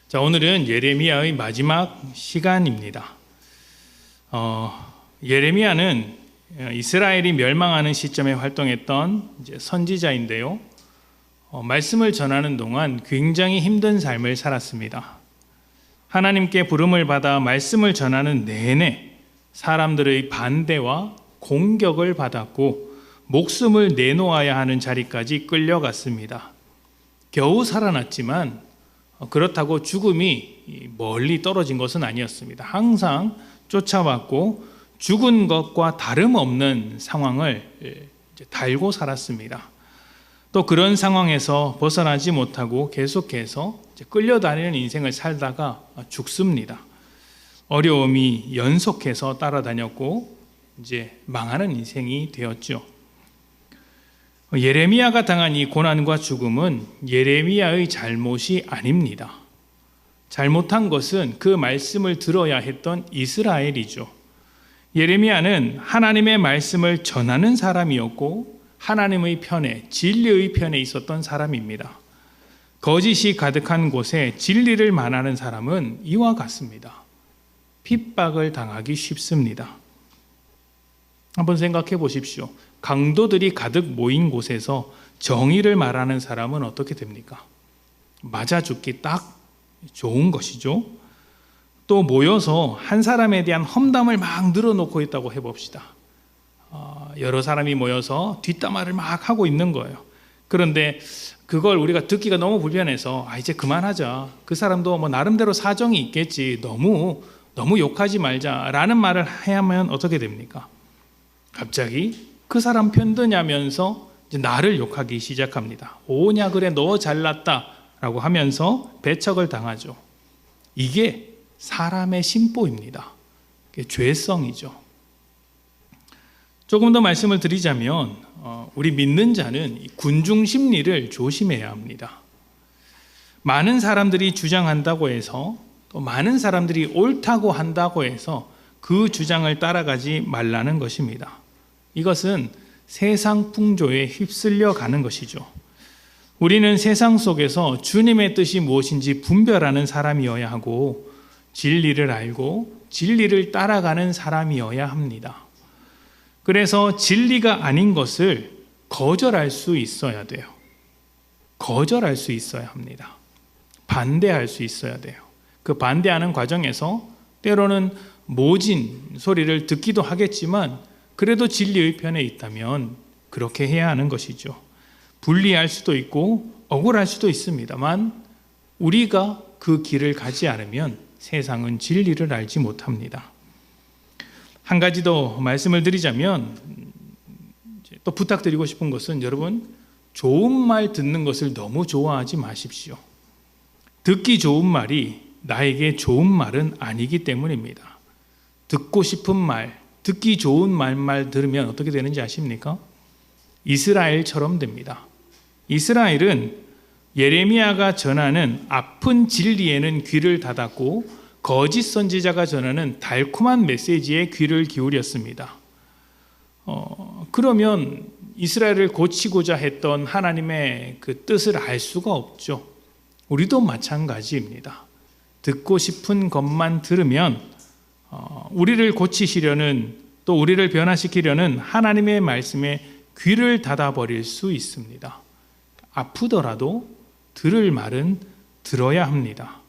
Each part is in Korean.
자, 오늘은 예레미야의 마지막 시간입니다. 예레미야는 이스라엘이 멸망하는 시점에 활동했던 선지자인데요. 말씀을 전하는 동안 굉장히 힘든 삶을 살았습니다. 하나님께 부름을 받아 말씀을 전하는 내내 사람들의 반대와 공격을 받았고 목숨을 내놓아야 하는 자리까지 끌려갔습니다. 겨우 살아났지만 그렇다고 죽음이 멀리 떨어진 것은 아니었습니다. 항상 쫓아왔고 죽은 것과 다름없는 상황을 달고 살았습니다. 또 그런 상황에서 벗어나지 못하고 계속해서 끌려다니는 인생을 살다가 죽습니다. 어려움이 연속해서 따라다녔고 이제 망하는 인생이 되었죠. 예레미야가 당한 이 고난과 죽음은 예레미야의 잘못이 아닙니다. 잘못한 것은 그 말씀을 들어야 했던 이스라엘이죠. 예레미야는 하나님의 말씀을 전하는 사람이었고 하나님의 편에, 진리의 편에 있었던 사람입니다. 거짓이 가득한 곳에 진리를 말하는 사람은 이와 같습니다. 핍박을 당하기 쉽습니다. 한번 생각해 보십시오. 강도들이 가득 모인 곳에서 정의를 말하는 사람은 어떻게 됩니까? 맞아 죽기 딱 좋은 것이죠. 또 모여서 한 사람에 대한 험담을 막 늘어놓고 있다고 해봅시다. 여러 사람이 모여서 뒷담화를 막 하고 있는 거예요. 그런데 그걸 우리가 듣기가 너무 불편해서 이제 그만하자. 그 사람도 뭐 나름대로 사정이 있겠지. 너무 욕하지 말자라는 말을 해야만 어떻게 됩니까? 갑자기 그 사람 편드냐면서 이제 나를 욕하기 시작합니다. 오냐 그래 너 잘났다라고 하면서 배척을 당하죠. 이게 사람의 심보입니다. 이게 죄성이죠. 조금 더 말씀을 드리자면 우리 믿는 자는 군중 심리를 조심해야 합니다. 많은 사람들이 주장한다고 해서 또 많은 사람들이 옳다고 한다고 해서 그 주장을 따라가지 말라는 것입니다. 이것은 세상 풍조에 휩쓸려 가는 것이죠. 우리는 세상 속에서 주님의 뜻이 무엇인지 분별하는 사람이어야 하고 진리를 알고 진리를 따라가는 사람이어야 합니다. 그래서 진리가 아닌 것을 거절할 수 있어야 돼요. 거절할 수 있어야 합니다. 반대할 수 있어야 돼요. 그 반대하는 과정에서 때로는 모진 소리를 듣기도 하겠지만 그래도 진리의 편에 있다면 그렇게 해야 하는 것이죠. 불리할 수도 있고 억울할 수도 있습니다만 우리가 그 길을 가지 않으면 세상은 진리를 알지 못합니다. 한 가지 더 말씀을 드리자면 또 부탁드리고 싶은 것은 여러분 좋은 말 듣는 것을 너무 좋아하지 마십시오. 듣기 좋은 말이 나에게 좋은 말은 아니기 때문입니다. 듣고 싶은 말, 듣기 좋은 말만 들으면 어떻게 되는지 아십니까? 이스라엘처럼 됩니다. 이스라엘은 예레미야가 전하는 아픈 진리에는 귀를 닫았고 거짓 선지자가 전하는 달콤한 메시지에 귀를 기울였습니다. 그러면 이스라엘을 고치고자 했던 하나님의 그 뜻을 알 수가 없죠. 우리도 마찬가지입니다. 듣고 싶은 것만 들으면 우리를 고치시려는 또 우리를 변화시키려는 하나님의 말씀에 귀를 닫아버릴 수 있습니다. 아프더라도 들을 말은 들어야 합니다.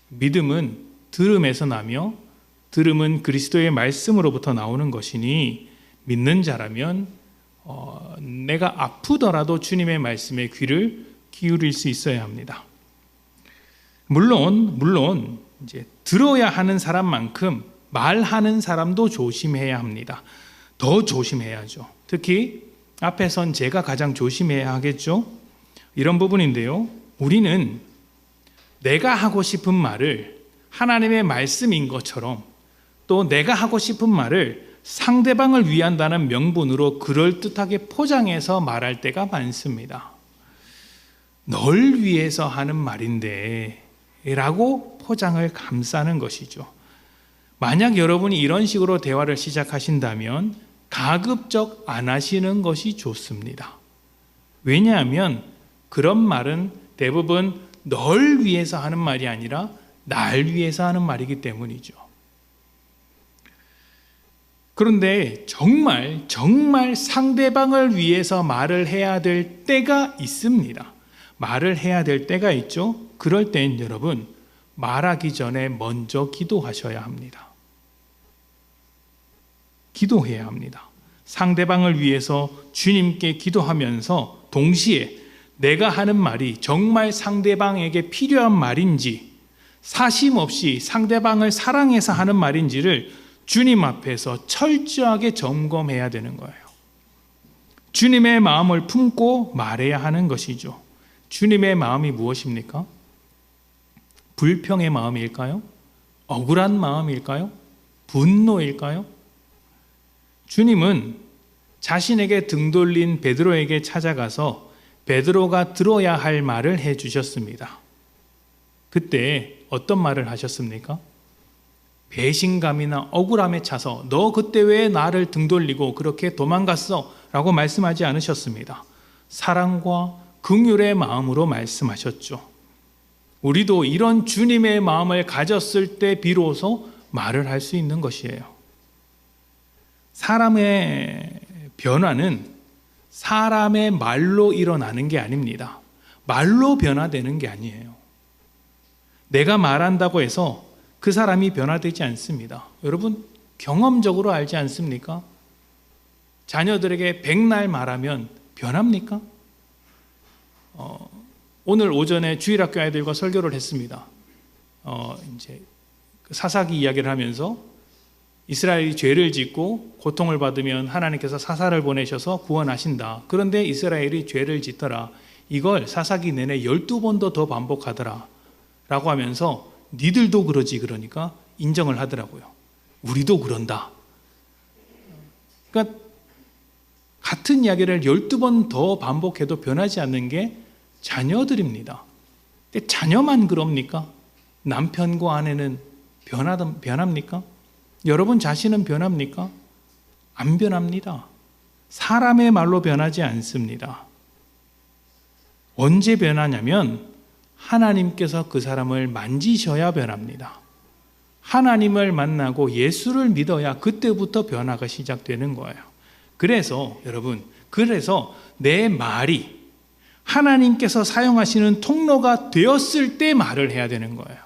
믿음은 들음에서 나며 들음은 그리스도의 말씀으로부터 나오는 것이니 믿는 자라면 내가 아프더라도 주님의 말씀에 귀를 기울일 수 있어야 합니다. 물론 이제 들어야 하는 사람만큼 말하는 사람도 조심해야 합니다. 더 조심해야죠. 특히 앞에 선 제가 가장 조심해야 하겠죠. 이런 부분인데요. 우리는 내가 하고 싶은 말을 하나님의 말씀인 것처럼 또 내가 하고 싶은 말을 상대방을 위한다는 명분으로 그럴듯하게 포장해서 말할 때가 많습니다. 널 위해서 하는 말인데 라고 포장을 감싸는 것이죠. 만약 여러분이 이런 식으로 대화를 시작하신다면 가급적 안 하시는 것이 좋습니다. 왜냐하면 그런 말은 대부분 널 위해서 하는 말이 아니라 날 위해서 하는 말이기 때문이죠. 그런데 정말 상대방을 위해서 말을 해야 될 때가 있습니다. 말을 해야 될 때가 있죠. 그럴 땐 여러분, 말하기 전에 먼저 기도하셔야 합니다. 기도해야 합니다. 상대방을 위해서 주님께 기도하면서 동시에 내가 하는 말이 정말 상대방에게 필요한 말인지, 사심 없이 상대방을 사랑해서 하는 말인지를 주님 앞에서 철저하게 점검해야 되는 거예요. 주님의 마음을 품고 말해야 하는 것이죠. 주님의 마음이 무엇입니까? 불평의 마음일까요? 억울한 마음일까요? 분노일까요? 주님은 자신에게 등 돌린 베드로에게 찾아가서 베드로가 들어야 할 말을 해주셨습니다. 그때 어떤 말을 하셨습니까? 배신감이나 억울함에 차서 너 그때 왜 나를 등 돌리고 그렇게 도망갔어? 라고 말씀하지 않으셨습니다. 사랑과 긍휼의 마음으로 말씀하셨죠. 우리도 이런 주님의 마음을 가졌을 때 비로소 말을 할 수 있는 것이에요. 사람의 변화는 사람의 말로 일어나는 게 아닙니다. 말로 변화되는 게 아니에요. 내가 말한다고 해서 그 사람이 변화되지 않습니다. 여러분, 경험적으로 알지 않습니까? 자녀들에게 백날 말하면 변합니까? 오늘 오전에 주일학교 아이들과 설교를 했습니다. 이제 사사기 이야기를 하면서 이스라엘이 죄를 짓고 고통을 받으면 하나님께서 사사를 보내셔서 구원하신다. 그런데 이스라엘이 죄를 짓더라. 이걸 사사기 내내 12번도 더 반복하더라. 라고 하면서 니들도 그러지 그러니까 인정을 하더라고요. 우리도 그런다. 그러니까 같은 이야기를 12번 더 반복해도 변하지 않는 게 자녀들입니다. 근데 자녀만 그럽니까? 남편과 아내는 변합니까? 여러분 자신은 변합니까? 안 변합니다. 사람의 말로 변하지 않습니다. 언제 변하냐면 하나님께서 그 사람을 만지셔야 변합니다. 하나님을 만나고 예수를 믿어야 그때부터 변화가 시작되는 거예요. 그래서 여러분, 내 말이 하나님께서 사용하시는 통로가 되었을 때 말을 해야 되는 거예요.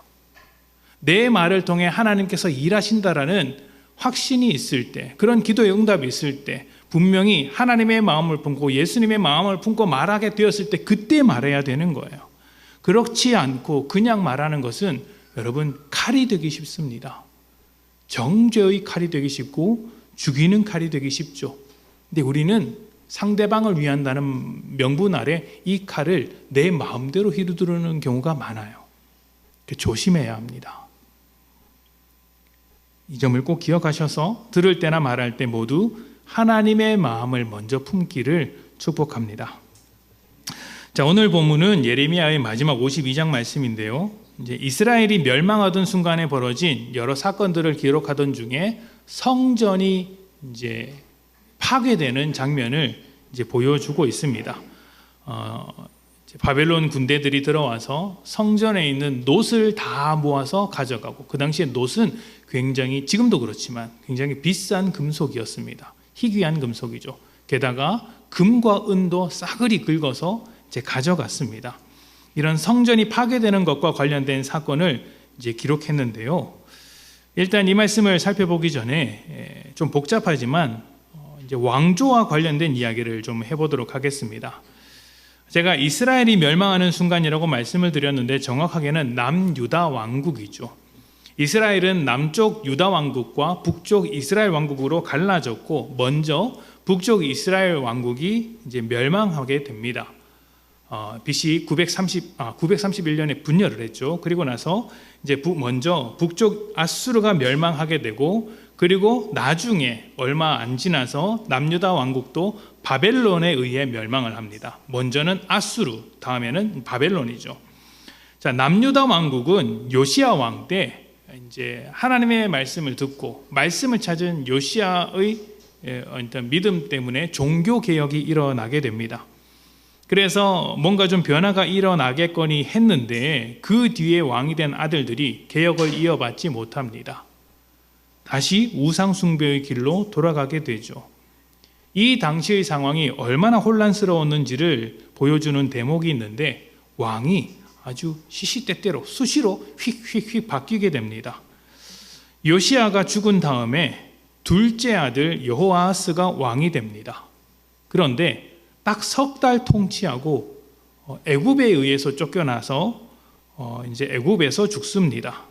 내 말을 통해 하나님께서 일하신다라는 확신이 있을 때, 그런 기도의 응답이 있을 때, 분명히 하나님의 마음을 품고 예수님의 마음을 품고 말하게 되었을 때 그때 말해야 되는 거예요. 그렇지 않고 그냥 말하는 것은 여러분 칼이 되기 쉽습니다. 정죄의 칼이 되기 쉽고 죽이는 칼이 되기 쉽죠. 근데 우리는 상대방을 위한다는 명분 아래 이 칼을 내 마음대로 휘두르는 경우가 많아요. 조심해야 합니다. 이 점을 꼭 기억하셔서 들을 때나 말할 때 모두 하나님의 마음을 먼저 품기를 축복합니다. 자, 오늘 본문은 예레미야의 마지막 52장 말씀인데요. 이제 이스라엘이 멸망하던 순간에 벌어진 여러 사건들을 기록하던 중에 성전이 이제 파괴되는 장면을 이제 보여주고 있습니다. 바벨론 군대들이 들어와서 성전에 있는 놋을 다 모아서 가져가고, 그 당시에 놋은 굉장히, 지금도 그렇지만 굉장히 비싼 금속이었습니다. 희귀한 금속이죠. 게다가 금과 은도 싸그리 긁어서 이제 가져갔습니다. 이런 성전이 파괴되는 것과 관련된 사건을 이제 기록했는데요. 일단 이 말씀을 살펴보기 전에 좀 복잡하지만 이제 왕조와 관련된 이야기를 좀 해보도록 하겠습니다. 제가 이스라엘이 멸망하는 순간이라고 말씀을 드렸는데 정확하게는 남유다 왕국이죠. 이스라엘은 남쪽 유다 왕국과 북쪽 이스라엘 왕국으로 갈라졌고, 먼저 북쪽 이스라엘 왕국이 이제 멸망하게 됩니다. BC 931년에 분열을 했죠. 그리고 나서 이제 먼저 북쪽 아수르가 멸망하게 되고, 그리고 나중에 얼마 안 지나서 남유다 왕국도 바벨론에 의해 멸망을 합니다. 먼저는 아수르, 다음에는 바벨론이죠. 자, 남유다 왕국은 요시야 왕 때 이제 하나님의 말씀을 듣고 말씀을 찾은 요시야의 어떤 믿음 때문에 종교 개혁이 일어나게 됩니다. 그래서 뭔가 좀 변화가 일어나겠거니 했는데 그 뒤에 왕이 된 아들들이 개혁을 이어받지 못합니다. 다시 우상 숭배의 길로 돌아가게 되죠. 이 당시의 상황이 얼마나 혼란스러웠는지를 보여주는 대목이 있는데 왕이 아주 시시때때로 수시로 휙휙휙 바뀌게 됩니다. 요시야가 죽은 다음에 둘째 아들 여호아하스가 왕이 됩니다. 그런데 딱 석 달 통치하고 애굽에 의해서 쫓겨나서 이제 애굽에서 죽습니다.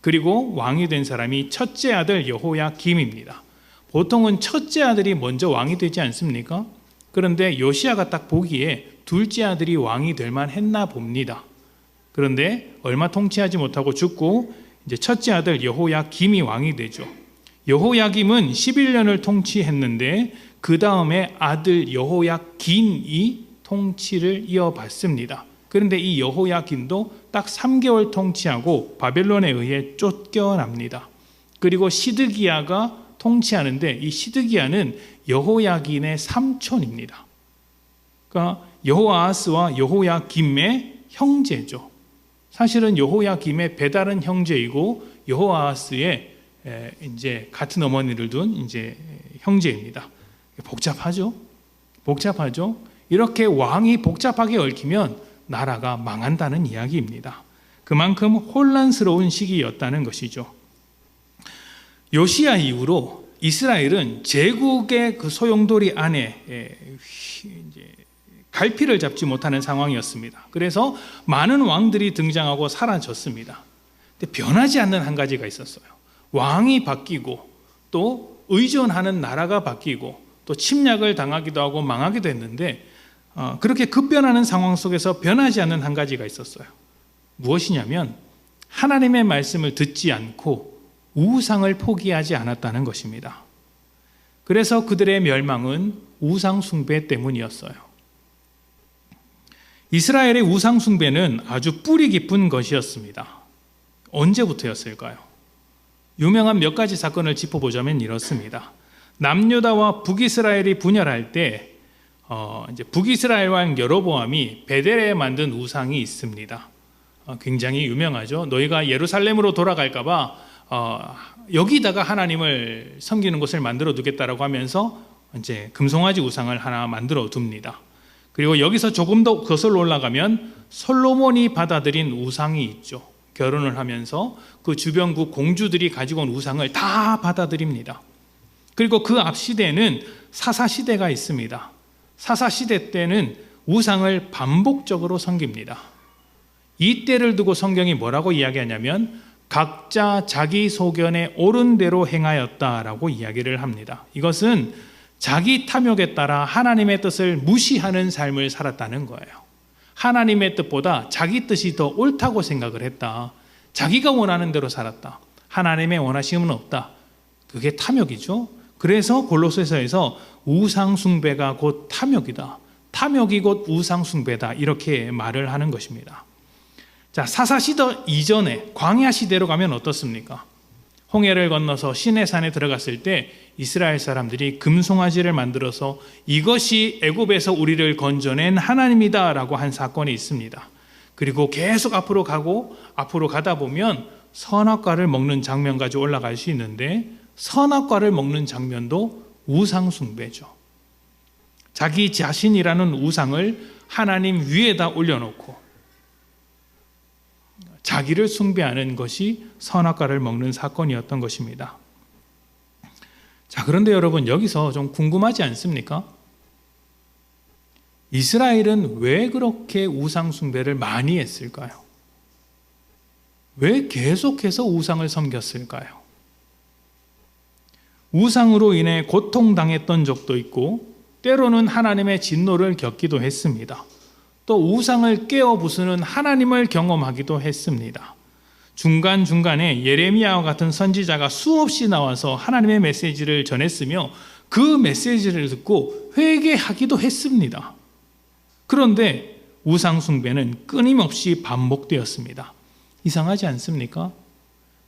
그리고 왕이 된 사람이 첫째 아들 여호야김입니다. 보통은 첫째 아들이 먼저 왕이 되지 않습니까? 그런데 요시야가 딱 보기에 둘째 아들이 왕이 될 만했나 봅니다. 그런데 얼마 통치하지 못하고 죽고 이제 첫째 아들 여호야김이 왕이 되죠. 여호야김은 11년을 통치했는데 그 다음에 아들 여호야긴이 통치를 이어받습니다. 그런데 이 여호야긴도 딱 3개월 통치하고 바벨론에 의해 쫓겨납니다. 그리고 시드기야가 통치하는데 이 시드기야는 여호야긴의 삼촌입니다. 그러니까 여호아하스와 여호야김의 형제죠. 사실은 여호야김의 배다른 형제이고 여호아하스의 이제 같은 어머니를 둔 이제 형제입니다. 복잡하죠? 복잡하죠? 이렇게 왕이 복잡하게 얽히면 나라가 망한다는 이야기입니다. 그만큼 혼란스러운 시기였다는 것이죠. 요시야 이후로 이스라엘은 제국의 그 소용돌이 안에 갈피를 잡지 못하는 상황이었습니다. 그래서 많은 왕들이 등장하고 사라졌습니다. 근데 변하지 않는 한 가지가 있었어요. 왕이 바뀌고 또 의존하는 나라가 바뀌고 또 침략을 당하기도 하고 망하기도 했는데 그렇게 급변하는 상황 속에서 변하지 않는 한 가지가 있었어요. 무엇이냐면 하나님의 말씀을 듣지 않고 우상을 포기하지 않았다는 것입니다. 그래서 그들의 멸망은 우상 숭배 때문이었어요. 이스라엘의 우상 숭배는 아주 뿌리 깊은 것이었습니다. 언제부터였을까요? 유명한 몇 가지 사건을 짚어보자면 이렇습니다. 남유다와 북이스라엘이 분열할 때 이제 북이스라엘 왕 여로보암이 베델에 만든 우상이 있습니다. 굉장히 유명하죠. 너희가 예루살렘으로 돌아갈까봐 여기다가 하나님을 섬기는 곳을 만들어 두겠다라고 하면서 이제 금송아지 우상을 하나 만들어 둡니다. 그리고 여기서 조금 더 거슬러 올라가면 솔로몬이 받아들인 우상이 있죠. 결혼을 하면서 그 주변국 공주들이 가지고 온 우상을 다 받아들입니다. 그리고 그 앞 시대에는 사사시대가 있습니다. 사사시대 때는 우상을 반복적으로 섬깁니다. 이 때를 두고 성경이 뭐라고 이야기하냐면 각자 자기 소견에 옳은 대로 행하였다라고 이야기를 합니다. 이것은 자기 탐욕에 따라 하나님의 뜻을 무시하는 삶을 살았다는 거예요. 하나님의 뜻보다 자기 뜻이 더 옳다고 생각을 했다. 자기가 원하는 대로 살았다. 하나님의 원하심은 없다. 그게 탐욕이죠. 그래서 골로새서에서 우상 숭배가 곧 탐욕이다. 탐욕이 곧 우상 숭배다. 이렇게 말을 하는 것입니다. 자, 사사시대 이전에 광야 시대로 가면 어떻습니까? 홍해를 건너서 시내산에 들어갔을 때 이스라엘 사람들이 금송아지를 만들어서 이것이 애굽에서 우리를 건져낸 하나님이다라고 한 사건이 있습니다. 그리고 계속 앞으로 가다 보면 선악과를 먹는 장면까지 올라갈 수 있는데 선악과를 먹는 장면도 우상 숭배죠. 자기 자신이라는 우상을 하나님 위에다 올려놓고 자기를 숭배하는 것이 선악과를 먹는 사건이었던 것입니다. 자, 그런데 여러분 여기서 좀 궁금하지 않습니까? 이스라엘은 왜 그렇게 우상 숭배를 많이 했을까요? 왜 계속해서 우상을 섬겼을까요? 우상으로 인해 고통당했던 적도 있고 때로는 하나님의 진노를 겪기도 했습니다. 또 우상을 깨어 부수는 하나님을 경험하기도 했습니다. 중간중간에 예레미야와 같은 선지자가 수없이 나와서 하나님의 메시지를 전했으며 그 메시지를 듣고 회개하기도 했습니다. 그런데 우상 숭배는 끊임없이 반복되었습니다. 이상하지 않습니까?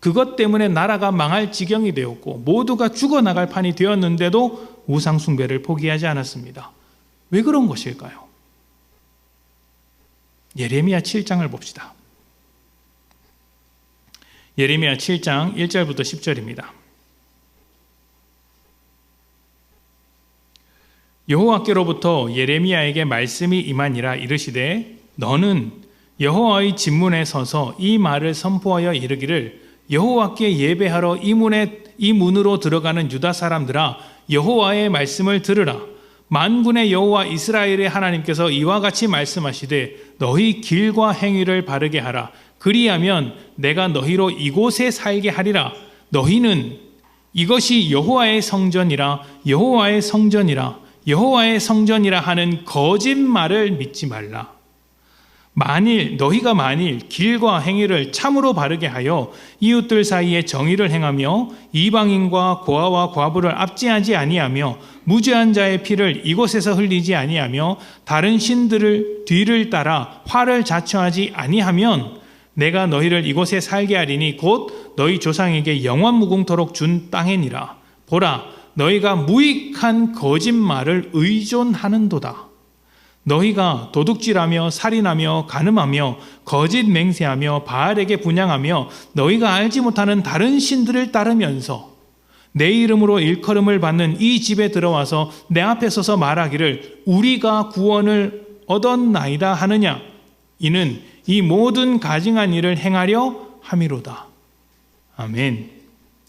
그것 때문에 나라가 망할 지경이 되었고 모두가 죽어나갈 판이 되었는데도 우상 숭배를 포기하지 않았습니다. 왜 그런 것일까요? 예레미야 7장을 봅시다. 예레미야 7장 1절부터 10절입니다. 여호와께로부터 예레미야에게 말씀이 임하니라. 이르시되 너는 여호와의 진문에 서서 이 말을 선포하여 이르기를 여호와께 예배하러 이 문으로 들어가는 유다 사람들아, 여호와의 말씀을 들으라. 만군의 여호와 이스라엘의 하나님께서 이와 같이 말씀하시되 너희 길과 행위를 바르게 하라. 그리하면 내가 너희로 이곳에 살게 하리라. 너희는 이것이 여호와의 성전이라 여호와의 성전이라 여호와의 성전이라 하는 거짓말을 믿지 말라. 너희가 만일 길과 행위를 참으로 바르게 하여 이웃들 사이에 정의를 행하며 이방인과 고아와 과부를 압제하지 아니하며 무죄한 자의 피를 이곳에서 흘리지 아니하며 다른 신들을 뒤를 따라 화를 자초하지 아니하면 내가 너희를 이곳에 살게 하리니 곧 너희 조상에게 영원 무궁토록 준 땅이니라. 보라, 너희가 무익한 거짓말을 의존하는도다. 너희가 도둑질하며 살인하며 간음하며 거짓 맹세하며 바알에게 분향하며 너희가 알지 못하는 다른 신들을 따르면서 내 이름으로 일컬음을 받는 이 집에 들어와서 내 앞에 서서 말하기를 우리가 구원을 얻었나이다 하느냐. 이는 이 모든 가증한 일을 행하려 함이로다. 아멘.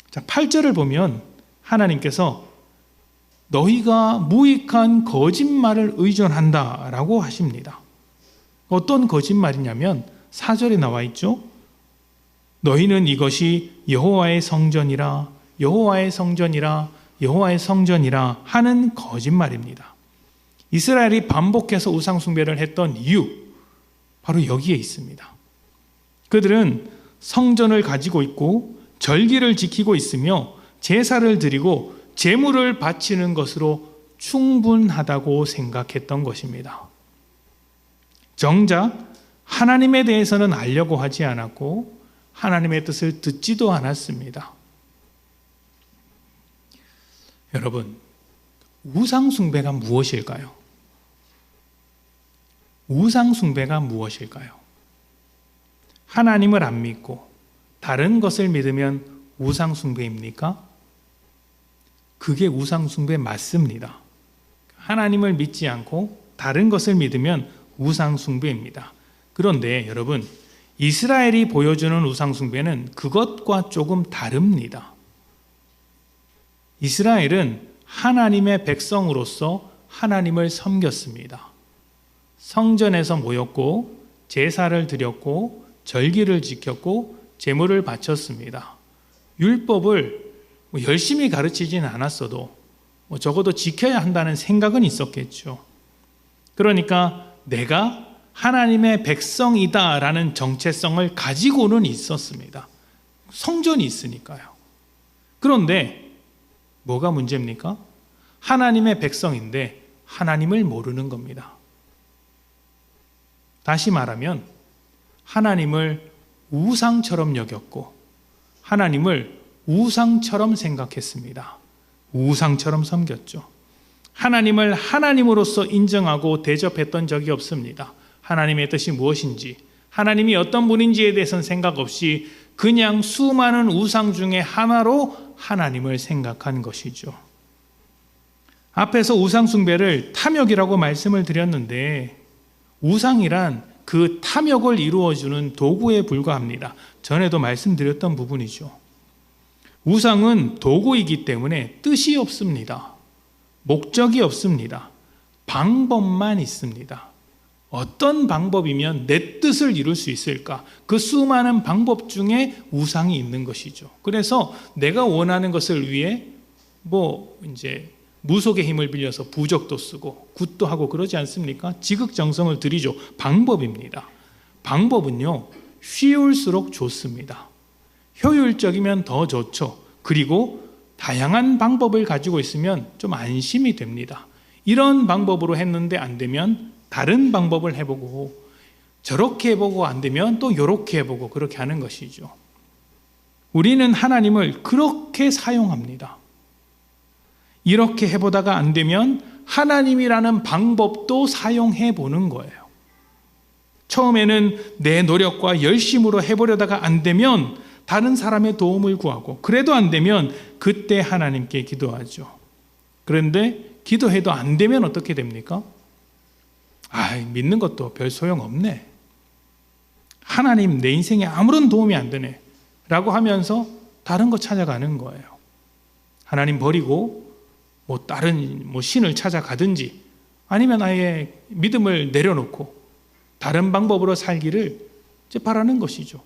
자, 8절을 보면 하나님께서 너희가 무익한 거짓말을 의존한다라고 하십니다. 어떤 거짓말이냐면 4절에 나와 있죠. 너희는 이것이 여호와의 성전이라 여호와의 성전이라 여호와의 성전이라 하는 거짓말입니다. 이스라엘이 반복해서 우상 숭배를 했던 이유, 바로 여기에 있습니다. 그들은 성전을 가지고 있고 절기를 지키고 있으며 제사를 드리고 제물을 바치는 것으로 충분하다고 생각했던 것입니다. 정작 하나님에 대해서는 알려고 하지 않았고 하나님의 뜻을 듣지도 않았습니다. 여러분, 우상 숭배가 무엇일까요? 우상 숭배가 무엇일까요? 하나님을 안 믿고 다른 것을 믿으면 우상 숭배입니까? 그게 우상 숭배 맞습니다. 하나님을 믿지 않고 다른 것을 믿으면 우상 숭배입니다. 그런데 여러분, 이스라엘이 보여주는 우상 숭배는 그것과 조금 다릅니다. 이스라엘은 하나님의 백성으로서 하나님을 섬겼습니다. 성전에서 모였고 제사를 드렸고 절기를 지켰고 제물을 바쳤습니다. 율법을 열심히 가르치지는 않았어도 적어도 지켜야 한다는 생각은 있었겠죠. 그러니까 내가 하나님의 백성이다라는 정체성을 가지고는 있었습니다. 성전이 있으니까요. 그런데 뭐가 문제입니까? 하나님의 백성인데 하나님을 모르는 겁니다. 다시 말하면 하나님을 우상처럼 여겼고 하나님을 우상처럼 생각했습니다. 우상처럼 섬겼죠. 하나님을 하나님으로서 인정하고 대접했던 적이 없습니다. 하나님의 뜻이 무엇인지, 하나님이 어떤 분인지에 대해서는 생각 없이 그냥 수많은 우상 중에 하나로 하나님을 생각한 것이죠. 앞에서 우상 숭배를 탐욕이라고 말씀을 드렸는데 우상이란 그 탐욕을 이루어주는 도구에 불과합니다. 전에도 말씀드렸던 부분이죠. 우상은 도구이기 때문에 뜻이 없습니다. 목적이 없습니다. 방법만 있습니다. 어떤 방법이면 내 뜻을 이룰 수 있을까? 그 수많은 방법 중에 우상이 있는 것이죠. 그래서 내가 원하는 것을 위해 무속의 힘을 빌려서 부적도 쓰고 굿도 하고 그러지 않습니까? 지극정성을 들이죠. 방법입니다. 방법은요, 쉬울수록 좋습니다. 효율적이면 더 좋죠. 그리고 다양한 방법을 가지고 있으면 좀 안심이 됩니다. 이런 방법으로 했는데 안 되면 다른 방법을 해보고, 저렇게 해보고 안 되면 또 이렇게 해보고, 그렇게 하는 것이죠. 우리는 하나님을 그렇게 사용합니다. 이렇게 해보다가 안 되면 하나님이라는 방법도 사용해 보는 거예요. 처음에는 내 노력과 열심으로 해보려다가 안 되면 다른 사람의 도움을 구하고, 그래도 안 되면 그때 하나님께 기도하죠. 그런데 기도해도 안 되면 어떻게 됩니까? 믿는 것도 별 소용없네. 하나님 내 인생에 아무런 도움이 안 되네 라고 하면서 다른 거 찾아가는 거예요. 하나님 버리고 다른 신을 찾아가든지, 아니면 아예 믿음을 내려놓고 다른 방법으로 살기를 이제 바라는 것이죠.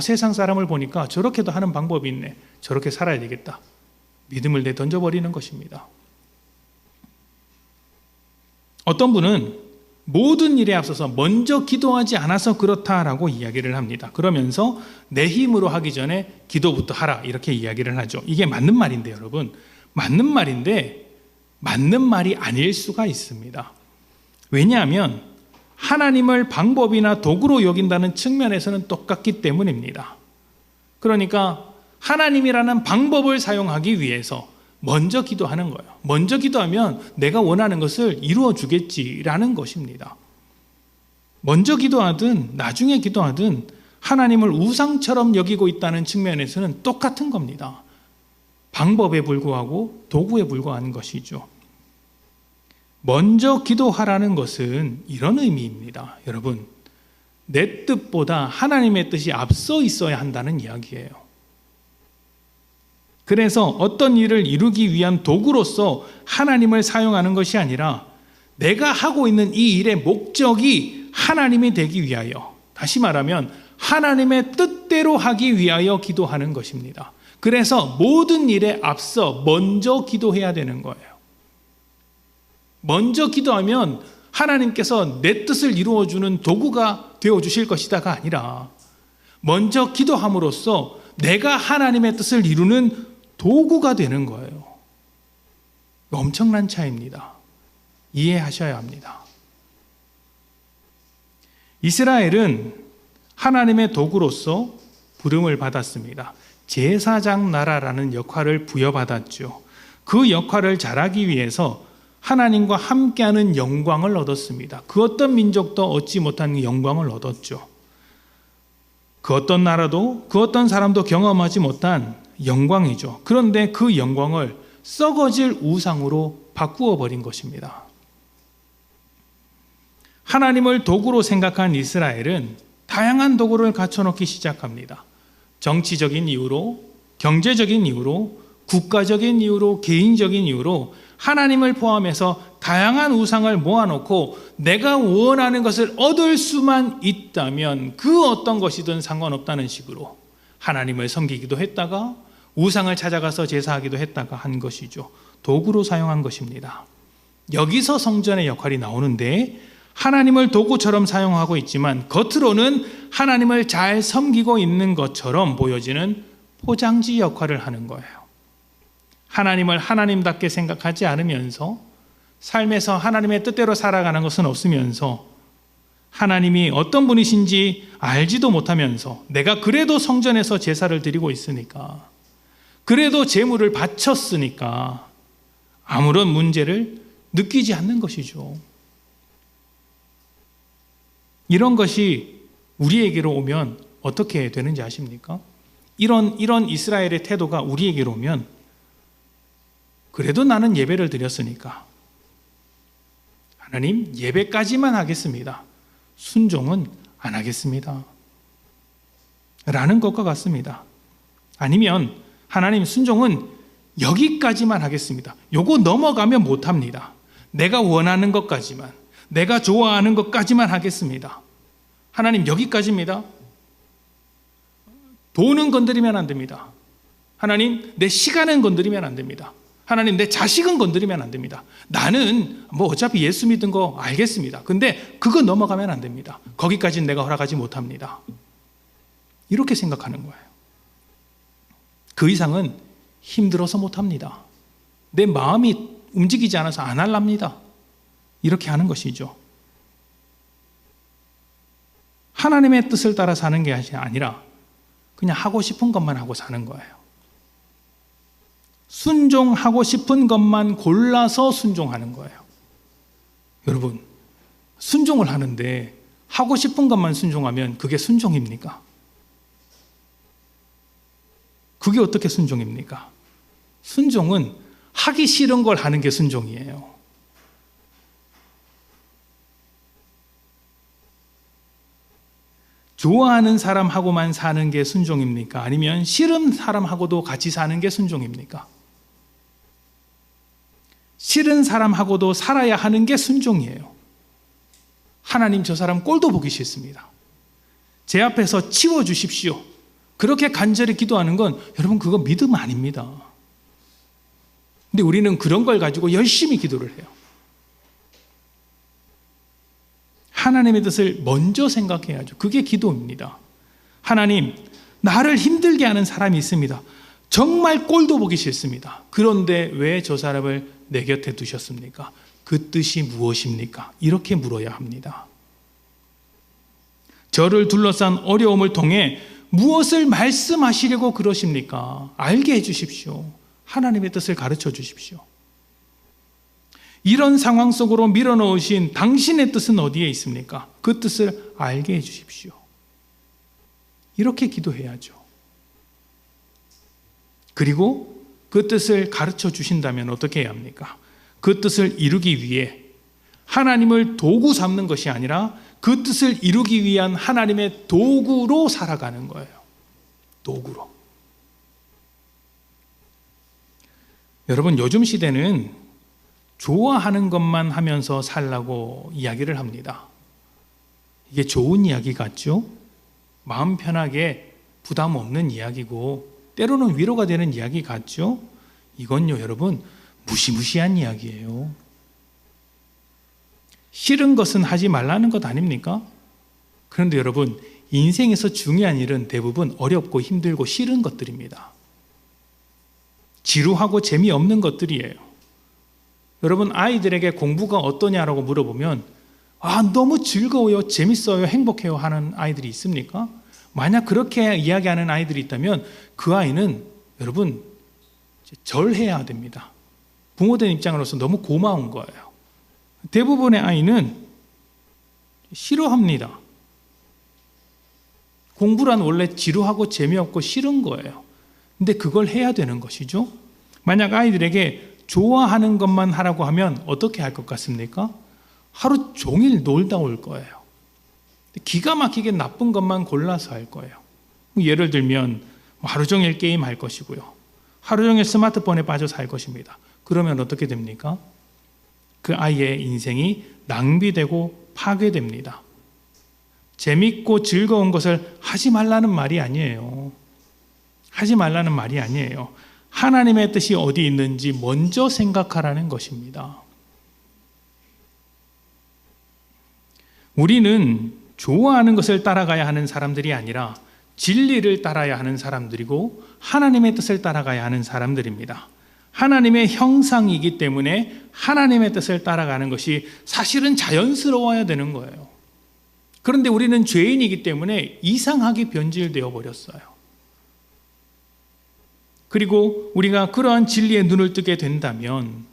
세상 사람을 보니까 저렇게도 하는 방법이 있네, 저렇게 살아야 되겠다, 믿음을 내던져버리는 것입니다. 어떤 분은 모든 일에 앞서서 먼저 기도하지 않아서 그렇다라고 이야기를 합니다. 그러면서 내 힘으로 하기 전에 기도부터 하라, 이렇게 이야기를 하죠. 이게 맞는 말인데 여러분, 맞는 말인데 맞는 말이 아닐 수가 있습니다. 왜냐하면 하나님을 방법이나 도구로 여긴다는 측면에서는 똑같기 때문입니다. 그러니까 하나님이라는 방법을 사용하기 위해서 먼저 기도하는 거예요. 먼저 기도하면 내가 원하는 것을 이루어 주겠지라는 것입니다. 먼저 기도하든 나중에 기도하든 하나님을 우상처럼 여기고 있다는 측면에서는 똑같은 겁니다. 방법에 불구하고 도구에 불과한 것이죠. 먼저 기도하라는 것은 이런 의미입니다. 여러분, 내 뜻보다 하나님의 뜻이 앞서 있어야 한다는 이야기예요. 그래서 어떤 일을 이루기 위한 도구로서 하나님을 사용하는 것이 아니라 내가 하고 있는 이 일의 목적이 하나님이 되기 위하여, 다시 말하면 하나님의 뜻대로 하기 위하여 기도하는 것입니다. 그래서 모든 일에 앞서 먼저 기도해야 되는 거예요. 먼저 기도하면 하나님께서 내 뜻을 이루어주는 도구가 되어주실 것이다가 아니라 먼저 기도함으로써 내가 하나님의 뜻을 이루는 도구가 되는 거예요. 엄청난 차이입니다. 이해하셔야 합니다. 이스라엘은 하나님의 도구로서 부름을 받았습니다. 제사장 나라라는 역할을 부여받았죠. 그 역할을 잘하기 위해서 하나님과 함께하는 영광을 얻었습니다. 그 어떤 민족도 얻지 못한 영광을 얻었죠. 그 어떤 나라도, 그 어떤 사람도 경험하지 못한 영광이죠. 그런데 그 영광을 썩어질 우상으로 바꾸어 버린 것입니다. 하나님을 도구로 생각한 이스라엘은 다양한 도구를 갖춰놓기 시작합니다. 정치적인 이유로, 경제적인 이유로, 국가적인 이유로, 개인적인 이유로 하나님을 포함해서 다양한 우상을 모아놓고 내가 원하는 것을 얻을 수만 있다면 그 어떤 것이든 상관없다는 식으로 하나님을 섬기기도 했다가 우상을 찾아가서 제사하기도 했다가 한 것이죠. 도구로 사용한 것입니다. 여기서 성전의 역할이 나오는데 하나님을 도구처럼 사용하고 있지만 겉으로는 하나님을 잘 섬기고 있는 것처럼 보여지는 포장지 역할을 하는 거예요. 하나님을 하나님답게 생각하지 않으면서 삶에서 하나님의 뜻대로 살아가는 것은 없으면서 하나님이 어떤 분이신지 알지도 못하면서 내가 그래도 성전에서 제사를 드리고 있으니까, 그래도 제물을 바쳤으니까 아무런 문제를 느끼지 않는 것이죠. 이런 것이 우리에게로 오면 어떻게 되는지 아십니까? 이런 이스라엘의 태도가 우리에게로 오면 그래도 나는 예배를 드렸으니까 하나님 예배까지만 하겠습니다. 순종은 안 하겠습니다. 라는 것과 같습니다. 아니면 하나님 순종은 여기까지만 하겠습니다. 요거 넘어가면 못합니다. 내가 원하는 것까지만, 내가 좋아하는 것까지만 하겠습니다. 하나님 여기까지입니다. 돈은 건드리면 안 됩니다. 하나님 내 시간은 건드리면 안 됩니다. 하나님 내 자식은 건드리면 안 됩니다. 나는 어차피 예수 믿은 거 알겠습니다. 근데 그거 넘어가면 안 됩니다. 거기까지는 내가 허락하지 못합니다. 이렇게 생각하는 거예요. 그 이상은 힘들어서 못합니다. 내 마음이 움직이지 않아서 안 할랍니다. 이렇게 하는 것이죠. 하나님의 뜻을 따라 사는 게 아니라 그냥 하고 싶은 것만 하고 사는 거예요. 순종하고 싶은 것만 골라서 순종하는 거예요. 여러분, 순종을 하는데 하고 싶은 것만 순종하면 그게 순종입니까? 그게 어떻게 순종입니까? 순종은 하기 싫은 걸 하는 게 순종이에요. 좋아하는 사람하고만 사는 게 순종입니까? 아니면 싫은 사람하고도 같이 사는 게 순종입니까? 싫은 사람하고도 살아야 하는 게 순종이에요. 하나님, 저 사람 꼴도 보기 싫습니다. 제 앞에서 치워주십시오. 그렇게 간절히 기도하는 건 여러분 그거 믿음 아닙니다. 근데 우리는 그런 걸 가지고 열심히 기도를 해요. 하나님의 뜻을 먼저 생각해야죠. 그게 기도입니다. 하나님, 나를 힘들게 하는 사람이 있습니다. 정말 꼴도 보기 싫습니다. 그런데 왜 저 사람을 내 곁에 두셨습니까? 그 뜻이 무엇입니까? 이렇게 물어야 합니다. 저를 둘러싼 어려움을 통해 무엇을 말씀하시려고 그러십니까? 알게 해주십시오. 하나님의 뜻을 가르쳐 주십시오. 이런 상황 속으로 밀어넣으신 당신의 뜻은 어디에 있습니까? 그 뜻을 알게 해주십시오. 이렇게 기도해야죠. 그리고 그 뜻을 가르쳐 주신다면 어떻게 해야 합니까? 그 뜻을 이루기 위해 하나님을 도구 삼는 것이 아니라 그 뜻을 이루기 위한 하나님의 도구로 살아가는 거예요. 도구로. 여러분, 요즘 시대는 좋아하는 것만 하면서 살라고 이야기를 합니다. 이게 좋은 이야기 같죠? 마음 편하게 부담 없는 이야기고 때로는 위로가 되는 이야기 같죠? 이건요, 여러분, 무시무시한 이야기예요. 싫은 것은 하지 말라는 것 아닙니까? 그런데 여러분, 인생에서 중요한 일은 대부분 어렵고 힘들고 싫은 것들입니다. 지루하고 재미없는 것들이에요. 여러분, 아이들에게 공부가 어떠냐라고 물어보면 너무 즐거워요, 재밌어요, 행복해요 하는 아이들이 있습니까? 만약 그렇게 이야기하는 아이들이 있다면 그 아이는 여러분 절해야 됩니다. 부모된 입장으로서 너무 고마운 거예요. 대부분의 아이는 싫어합니다. 공부란 원래 지루하고 재미없고 싫은 거예요. 근데 그걸 해야 되는 것이죠. 만약 아이들에게 좋아하는 것만 하라고 하면 어떻게 할 것 같습니까? 하루 종일 놀다 올 거예요. 기가 막히게 나쁜 것만 골라서 할 거예요. 예를 들면 하루 종일 게임할 것이고요. 하루 종일 스마트폰에 빠져서 할 것입니다. 그러면 어떻게 됩니까? 그 아이의 인생이 낭비되고 파괴됩니다. 재밌고 즐거운 것을 하지 말라는 말이 아니에요. 하지 말라는 말이 아니에요. 하나님의 뜻이 어디 있는지 먼저 생각하라는 것입니다. 우리는 좋아하는 것을 따라가야 하는 사람들이 아니라 진리를 따라야 하는 사람들이고 하나님의 뜻을 따라가야 하는 사람들입니다. 하나님의 형상이기 때문에 하나님의 뜻을 따라가는 것이 사실은 자연스러워야 되는 거예요. 그런데 우리는 죄인이기 때문에 이상하게 변질되어 버렸어요. 그리고 우리가 그러한 진리에 눈을 뜨게 된다면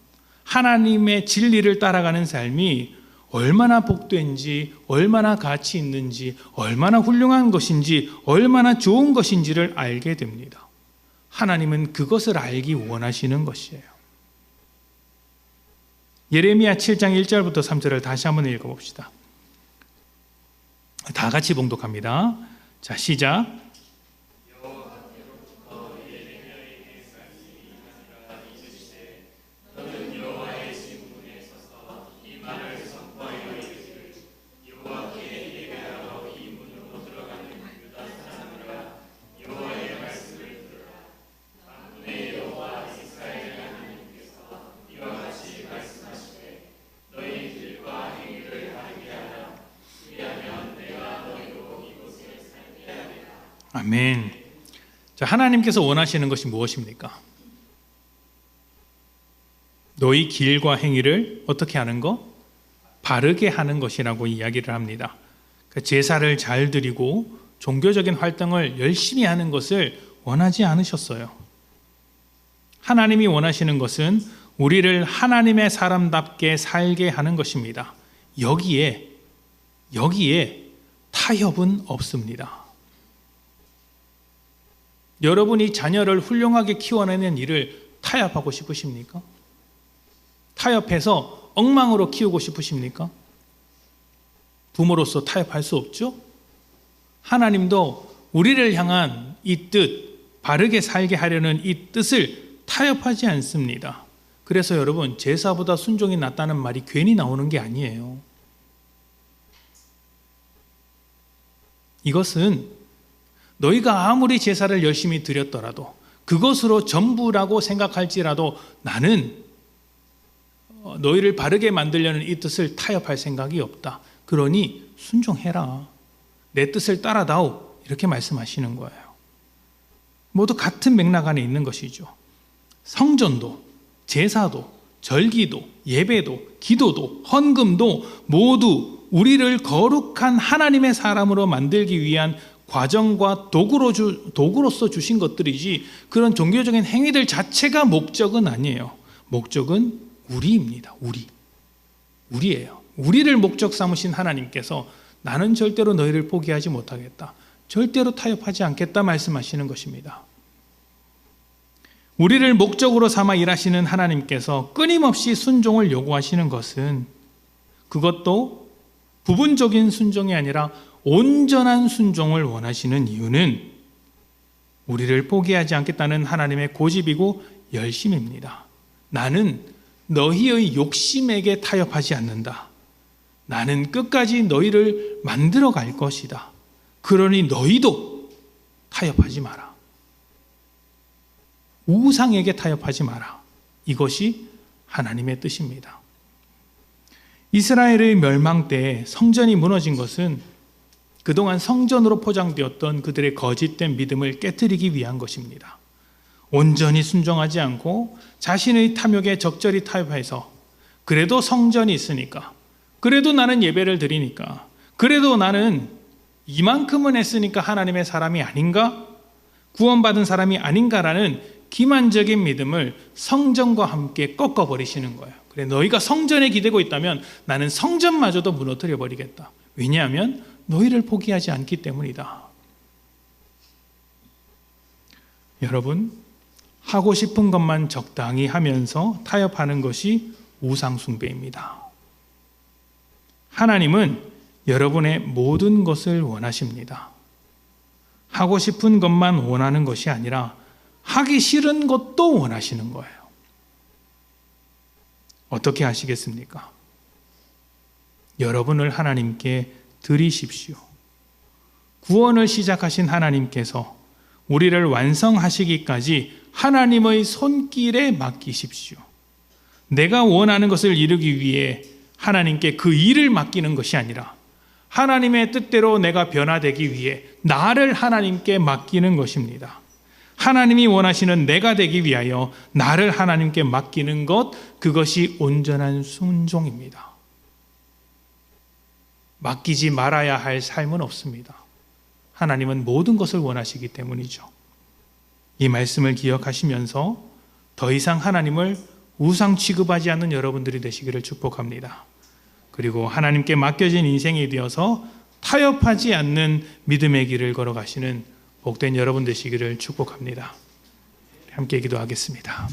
하나님의 진리를 따라가는 삶이 얼마나 복된지, 얼마나 가치 있는지, 얼마나 훌륭한 것인지, 얼마나 좋은 것인지를 알게 됩니다. 하나님은 그것을 알기 원하시는 것이에요. 예레미야 7장 1절부터 3절을 다시 한번 읽어봅시다. 다 같이 봉독합니다. 자, 시작. 아멘. 자, 하나님께서 원하시는 것이 무엇입니까? 너희 길과 행위를 어떻게 하는 거? 바르게 하는 것이라고 이야기를 합니다. 제사를 잘 드리고 종교적인 활동을 열심히 하는 것을 원하지 않으셨어요. 하나님이 원하시는 것은 우리를 하나님의 사람답게 살게 하는 것입니다. 여기에 타협은 없습니다. 여러분이 자녀를 훌륭하게 키워내는 일을 타협하고 싶으십니까? 타협해서 엉망으로 키우고 싶으십니까? 부모로서 타협할 수 없죠? 하나님도 우리를 향한 이 뜻, 바르게 살게 하려는 이 뜻을 타협하지 않습니다. 그래서 여러분, 제사보다 순종이 낫다는 말이 괜히 나오는 게 아니에요. 이것은 너희가 아무리 제사를 열심히 드렸더라도, 그것으로 전부라고 생각할지라도 나는 너희를 바르게 만들려는 이 뜻을 타협할 생각이 없다. 그러니 순종해라. 내 뜻을 따라다오. 이렇게 말씀하시는 거예요. 모두 같은 맥락 안에 있는 것이죠. 성전도, 제사도, 절기도, 예배도, 기도도, 헌금도 모두 우리를 거룩한 하나님의 사람으로 만들기 위한 과정과 도구로서 주신 것들이지, 그런 종교적인 행위들 자체가 목적은 아니에요. 목적은 우리입니다. 우리예요. 우리를 목적 삼으신 하나님께서 나는 절대로 너희를 포기하지 못하겠다, 절대로 타협하지 않겠다 말씀하시는 것입니다. 우리를 목적으로 삼아 일하시는 하나님께서 끊임없이 순종을 요구하시는 것은, 그것도 부분적인 순종이 아니라 온전한 순종을 원하시는 이유는 우리를 포기하지 않겠다는 하나님의 고집이고 열심입니다. 나는 너희의 욕심에게 타협하지 않는다. 나는 끝까지 너희를 만들어 갈 것이다. 그러니 너희도 타협하지 마라. 우상에게 타협하지 마라. 이것이 하나님의 뜻입니다. 이스라엘의 멸망 때 성전이 무너진 것은 그동안 성전으로 포장되었던 그들의 거짓된 믿음을 깨트리기 위한 것입니다. 온전히 순종하지 않고 자신의 탐욕에 적절히 타협해서, 그래도 성전이 있으니까, 그래도 나는 예배를 드리니까, 그래도 나는 이만큼은 했으니까 하나님의 사람이 아닌가? 구원받은 사람이 아닌가라는 기만적인 믿음을 성전과 함께 꺾어버리시는 거예요. 그래, 너희가 성전에 기대고 있다면 나는 성전마저도 무너뜨려 버리겠다. 왜냐하면 너희를 포기하지 않기 때문이다. 여러분, 하고 싶은 것만 적당히 하면서 타협하는 것이 우상숭배입니다. 하나님은 여러분의 모든 것을 원하십니다. 하고 싶은 것만 원하는 것이 아니라 하기 싫은 것도 원하시는 거예요. 어떻게 하시겠습니까? 여러분을 하나님께 드리십시오. 구원을 시작하신 하나님께서 우리를 완성하시기까지 하나님의 손길에 맡기십시오. 내가 원하는 것을 이루기 위해 하나님께 그 일을 맡기는 것이 아니라 하나님의 뜻대로 내가 변화되기 위해 나를 하나님께 맡기는 것입니다. 하나님이 원하시는 내가 되기 위하여 나를 하나님께 맡기는 것, 그것이 온전한 순종입니다. 맡기지 말아야 할 삶은 없습니다. 하나님은 모든 것을 원하시기 때문이죠. 이 말씀을 기억하시면서 더 이상 하나님을 우상 취급하지 않는 여러분들이 되시기를 축복합니다. 그리고 하나님께 맡겨진 인생이 되어서 타협하지 않는 믿음의 길을 걸어가시는 복된 여러분 되시기를 축복합니다. 함께 기도하겠습니다.